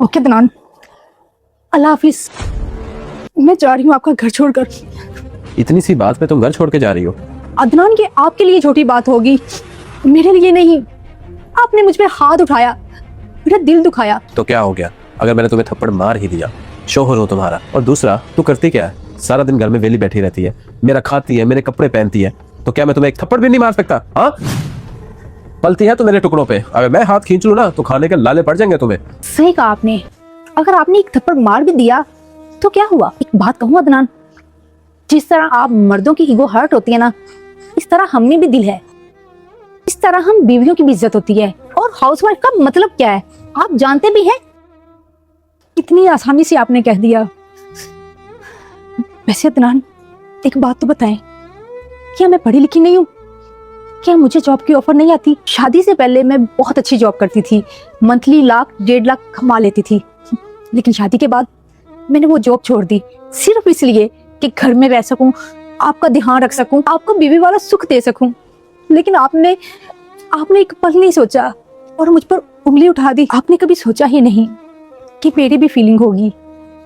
Okay Adnan, अल्लाह हाफिज। मैं जा रही हूँ आपका घर छोड़कर। इतनी सी बात पे तुम घर छोड़ के जा रही हो? अदनान, ये आपके लिए छोटी बात होगी, मेरे लिए नहीं। आपने मुझ पे हाथ उठाया, मेरा दिल दुखाया। तो क्या हो गया अगर मैंने तुम्हें थप्पड़ मार ही दिया? शोहर हो तुम्हारा। और दूसरा, तू करती क्या है? सारा दिन घर में वेली बैठी रहती है, मेरा खाती है, मेरे कपड़े पहनती है, तो क्या मैं तुम्हें एक थप्पड़ भी नहीं मार सकता? हाँ, पलती है तो मेरे टुकड़ों पे। अगर मैं हाथ खींच लूं ना तो खाने के लाले पड़ जाएंगे तुम्हें। सही कहा आपने। अगर आपने एक थप्पड़ मार भी दिया तो क्या हुआ? एक बात कहूँ अदनान, जिस तरह आप मर्दों की ईगो हर्ट होती है ना, इस तरह हम में भी दिल है। इस तरह हम बीवियों की भी इज्जत होती है। और हाउसवाइफ का मतलब क्या है आप जानते भी हैं। इतनी आसानी से आपने कह दिया। वैसे अदनान, एक बात तो बताएं, क्या मैं पढ़ी लिखी नहीं हूँ? क्या मुझे जॉब की ऑफर नहीं आती? शादी से पहले मैं बहुत अच्छी जॉब करती थी, मंथली 1.5 लाख कमा लेती थी। लेकिन शादी के बाद मैंने वो जॉब छोड़ दी, सिर्फ इसलिए कि घर में रह सकूं, आपका ध्यान रख सकूं, आपको बीवी वाला सुख दे सकूं। लेकिन आपने एक पल नहीं सोचा और मुझ पर उंगली उठा दी। आपने कभी सोचा ही नहीं कि मेरी भी फीलिंग होगी,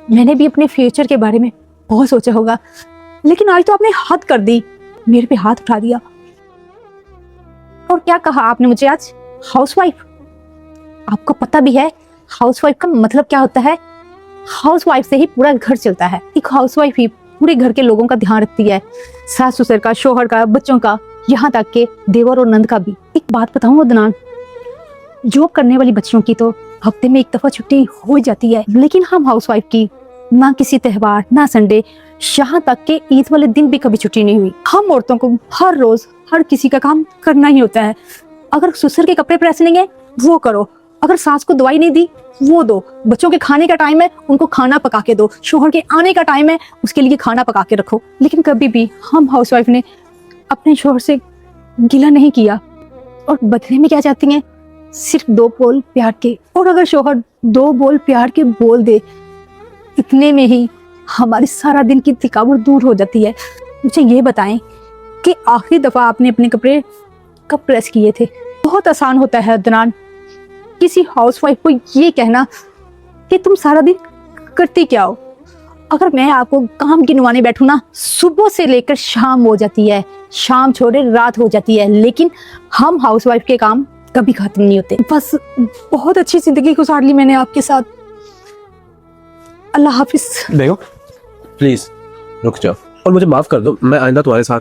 मैंने भी अपने फ्यूचर के बारे में बहुत सोचा होगा। लेकिन आज तो आपने हद कर दी, मेरे पे हाथ उठा दिया। और क्या कहा आपने मुझे आज? हाउसवाइफ। आपको पता भी है हाउसवाइफ का मतलब क्या होता है? हाउसवाइफ से ही पूरा घर चलता है। एक हाउसवाइफ ही पूरे घर के लोगों का ध्यान रखती है, सास ससुर का, शोहर का, बच्चों का, यहाँ तक के देवर और नंद का भी। एक बात बताऊं अदनान, जॉब करने वाली बच्चियों की तो हफ्ते में 1 दफा छुट्टी हो जाती है, लेकिन हम हाउसवाइफ की ना किसी त्योहार, ना संडे, यहाँ तक के ईद वाले दिन भी कभी छुट्टी नहीं हुई। हम औरतों को हर रोज हर किसी का काम करना ही होता है। अगर ससुर के कपड़े प्रेस नहीं है वो करो, अगर सास को दवाई नहीं दी वो दो, बच्चों के खाने का टाइम है उनको खाना पका के दो, शोहर के आने का टाइम है उसके लिए खाना पका के रखो। लेकिन कभी भी हम हाउसवाइफ ने अपने शोहर से गिला नहीं किया। और बदले में क्या चाहती हैं? सिर्फ 2 बोल प्यार के। और अगर शोहर 2 बोल प्यार के बोल दे, इतने में ही हमारी सारा दिन की थकावट दूर हो जाती है। मुझे ये बताएं कि आखिरी दफा आपने अपने कपड़े कब प्रेस किए थे? बहुत आसान होता है अदनान, किसी हाउसवाइफ को ये कहना कि तुम सारा दिन करती क्या हो। अगर मैं आपको काम गिनवाने बैठूं ना, सुबह से लेकर शाम हो जाती है, शाम छोड़े रात हो जाती है, लेकिन हम हाउसवाइफ के काम कभी खत्म नहीं होते। बस बहुत अच्छी जिंदगी गुजार ली मैंने आपके साथ। अल्लाह हाफिज। देखो प्लीज रुक जाओ और मुझे माफ कर दो, मैं आइंदा तुम्हारे साथ